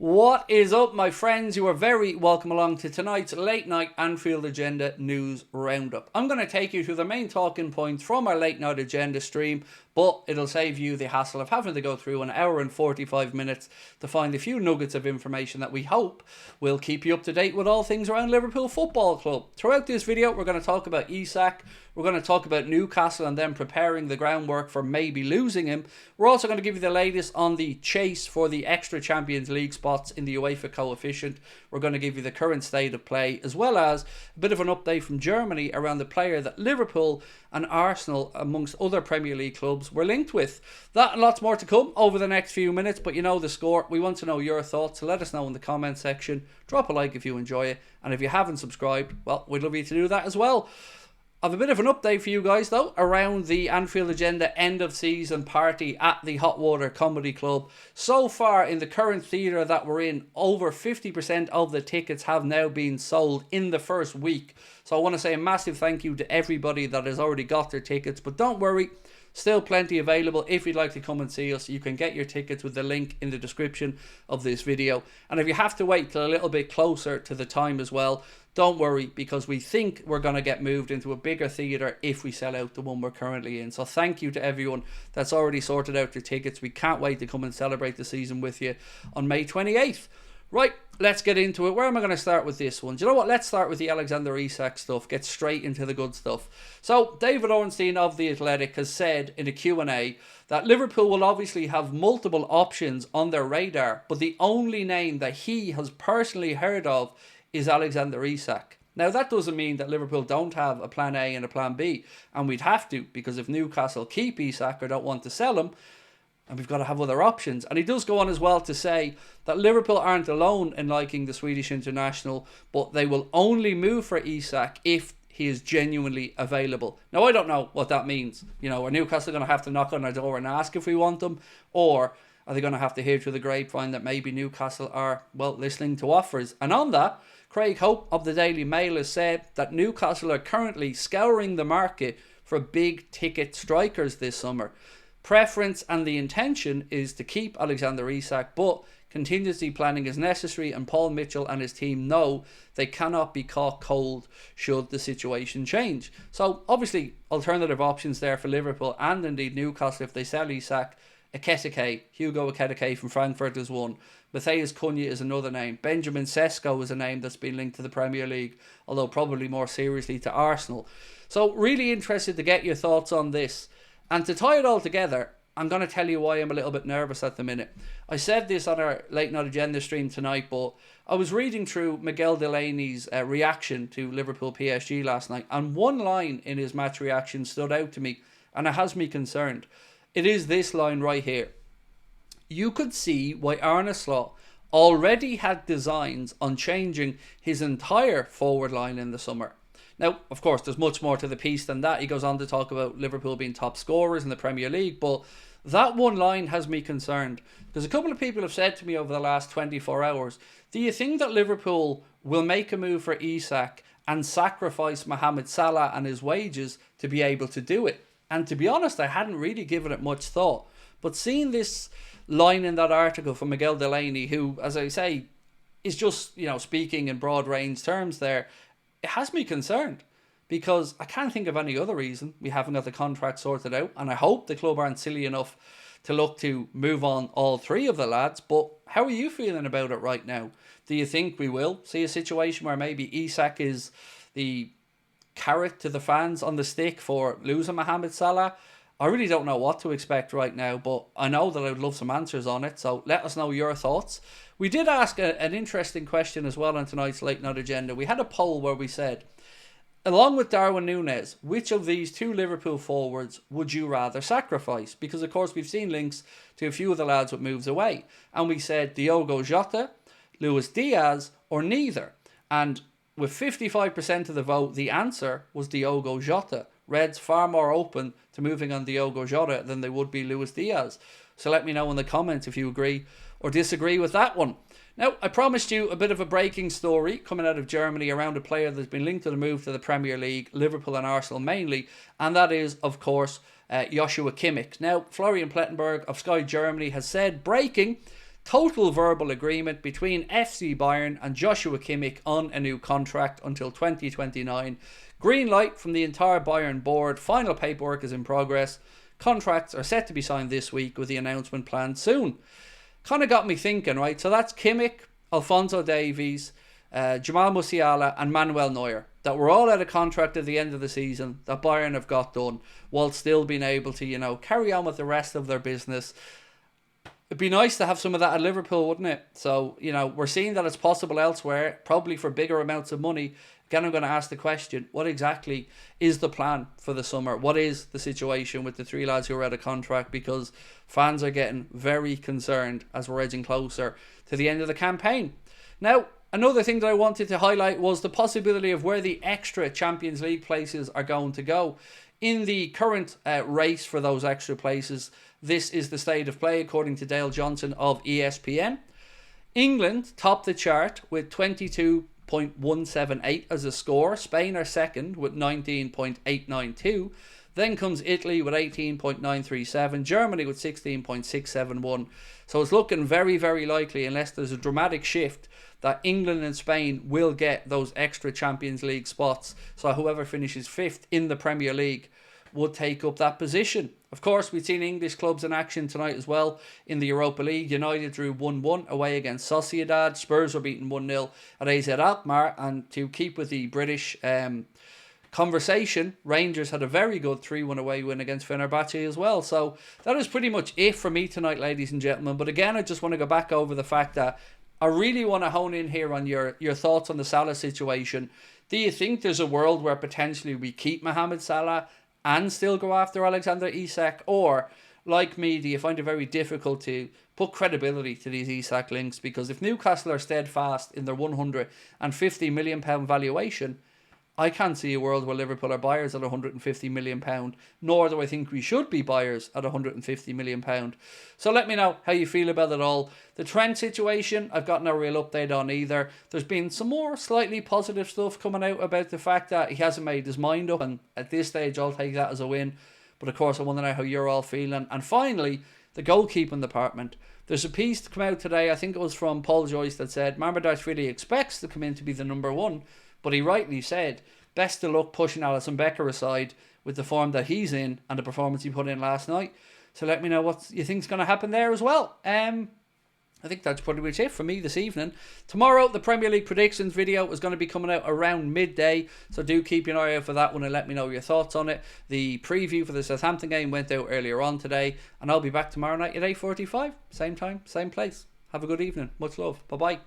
What is up, my friends? You are very welcome along to tonight's late night Anfield Agenda news roundup. I'm going to take you through the main talking points from our late night agenda stream, but it'll save you the hassle of having to go through an hour and 45 minutes to find a few nuggets of information that we hope will keep you up to date with all things around Liverpool Football Club. Throughout this video, we're going to talk about Isak, we're going to talk about Newcastle and them preparing the groundwork for maybe losing him. We're also going to give you the latest on the chase for the extra Champions League spots in the UEFA coefficient. We're going to give you the current state of play, as well as a bit of an update from Germany around the player that Liverpool and Arsenal, amongst other Premier League clubs, were linked with. That and lots more to come over the next few minutes, but you know the score. We want to know your thoughts, so let us know in the comment section. Drop a like if you enjoy it, and if you haven't subscribed, well, we'd love you to do that as well. I have a bit of an update for you guys though around the Anfield Agenda end of season party at the Hot Water Comedy Club. So far in the current theatre that we're in, over 50% of the tickets have now been sold in the first week. So I want to say a massive thank you to everybody that has already got their tickets, but don't worry, still plenty available. If you'd like to come and see us, you can get your tickets with the link in the description of this video. And if you have to wait till a little bit closer to the time as well, don't worry, because we think we're going to get moved into a bigger theatre if we sell out the one we're currently in. So thank you to everyone that's already sorted out their tickets. We can't wait to come and celebrate the season with you on May 28th. Right, let's get into it. Where am I going to start with this one? Do you know what? Let's start with the Alexander Isak stuff. Get straight into the good stuff. So, David Ornstein of The Athletic has said in a Q&A that Liverpool will obviously have multiple options on their radar, but the only name that he has personally heard of is Alexander Isak. Now, that doesn't mean that Liverpool don't have a plan A and a plan B, and we'd have to, because if Newcastle keep Isak or don't want to sell him, and we've got to have other options. And he does go on as well to say that Liverpool aren't alone in liking the Swedish international, but they will only move for Isak if he is genuinely available. Now, I don't know what that means. You know, are Newcastle going to have to knock on our door and ask if we want them? Or are they going to have to hear through the grapevine that maybe Newcastle are, well, listening to offers? And on that, Craig Houlden of the Daily Mail has said that Newcastle are currently scouring the market for big ticket strikers this summer. Preference and the intention is to keep Alexander Isak, but contingency planning is necessary, and Paul Mitchell and his team know they cannot be caught cold should the situation change. So obviously alternative options there for Liverpool and indeed Newcastle if they sell Isak. Hugo Ekitike from Frankfurt is one. Matheus Cunha is another name. Benjamin Sesko is a name that's been linked to the Premier League, although probably more seriously to Arsenal. So really interested to get your thoughts on this. And to tie it all together, I'm going to tell you why I'm a little bit nervous at the minute. I said this on our late night agenda stream tonight, but I was reading through Miguel Delaney's reaction to Liverpool PSG last night, and one line in his match reaction stood out to me, and it has me concerned. It is this line right here. You could see why Arne Slot already had designs on changing his entire forward line in the summer. Now, of course, there's much more to the piece than that. He goes on to talk about Liverpool being top scorers in the Premier League, but that one line has me concerned, because a couple of people have said to me over the last 24 hours, do you think that Liverpool will make a move for Isak and sacrifice Mohamed Salah and his wages to be able to do it? And to be honest, I hadn't really given it much thought. But seeing this line in that article from Miguel Delaney, who, as I say, is just, you know, speaking in broad range terms there, it has me concerned, because I can't think of any other reason we haven't got the contract sorted out, and I hope the club aren't silly enough to look to move on all three of the lads. But how are you feeling about it right now? Do you think we will see a situation where maybe Isak is the carrot to the fans on the stick for losing Mohamed Salah? I really don't know what to expect right now, but I know that I would love some answers on it, so let us know your thoughts. We did ask an interesting question as well on tonight's Late Night Agenda. We had a poll where we said, along with Darwin Núñez, which of these two Liverpool forwards would you rather sacrifice? Because, of course, we've seen links to a few of the lads with moves away. And we said Diogo Jota, Luis Diaz, or neither. And with 55% of the vote, the answer was Diogo Jota. Reds far more open to moving on Diogo Jota than they would be Luis Diaz. So let me know in the comments if you agree or disagree with that one. Now, I promised you a bit of a breaking story coming out of Germany around a player that's been linked to the move to the Premier League, Liverpool and Arsenal mainly, and that is, of course, Joshua Kimmich. Now, Florian Plettenberg of Sky Germany has said, breaking, total verbal agreement between FC Bayern and Joshua Kimmich on a new contract until 2029. Green light from the entire Bayern board. Final paperwork is in progress. Contracts are set to be signed this week with the announcement planned soon. Kind of got me thinking, right? So that's Kimmich, Alphonso Davies, Jamal Musiala and Manuel Neuer that were all out of contract at the end of the season that Bayern have got done while still being able to, carry on with the rest of their business. It'd be nice to have some of that at Liverpool, wouldn't it? So, we're seeing that it's possible elsewhere, probably for bigger amounts of money. Again, I'm going to ask the question, what exactly is the plan for the summer? What is the situation with the three lads who are out of contract? Because fans are getting very concerned as we're edging closer to the end of the campaign. Now, another thing that I wanted to highlight was the possibility of where the extra Champions League places are going to go. In the current race for those extra places, this is the state of play according to Dale Johnson of ESPN. England top the chart with 22.178 as a score. Spain are second with 19.892. Then comes Italy with 18.937. Germany with 16.671. So it's looking very, very likely, unless there's a dramatic shift, that England and Spain will get those extra Champions League spots. So whoever finishes fifth in the Premier League would take up that position. Of course, we've seen English clubs in action tonight as well in the Europa League. United drew 1-1 away against Sociedad. Spurs were beaten 1-0 at AZ Alkmaar. And to keep with the British conversation, Rangers had a very good 3-1 away win against Fenerbahce as well. So that is pretty much it for me tonight, ladies and gentlemen. But again, I just want to go back over the fact that I really want to hone in here on your thoughts on the Salah situation. Do you think there's a world where potentially we keep Mohamed Salah and still go after Alexander Isak? Or, like me, do you find it very difficult to put credibility to these Isak links? Because if Newcastle are steadfast in their £150 million valuation, I can't see a world where Liverpool are buyers at £150 million, nor do I think we should be buyers at £150 million. So let me know how you feel about it all. The Trent situation, I've got no real update on either. There's been some more slightly positive stuff coming out about the fact that he hasn't made his mind up, and at this stage I'll take that as a win. But of course I want to know how you're all feeling. And finally, the goalkeeping department. There's a piece to come out today, I think it was from Paul Joyce, that said Marmardashvili expects to come in to be the number one. But he rightly said, best of luck pushing Alisson Becker aside with the form that he's in and the performance he put in last night. So let me know what you think's going to happen there as well. I think that's pretty much it for me this evening. Tomorrow, the Premier League predictions video is going to be coming out around midday. So do keep an eye out for that one and let me know your thoughts on it. The preview for the Southampton game went out earlier on today. And I'll be back tomorrow night at 8:45. Same time, same place. Have a good evening. Much love. Bye-bye.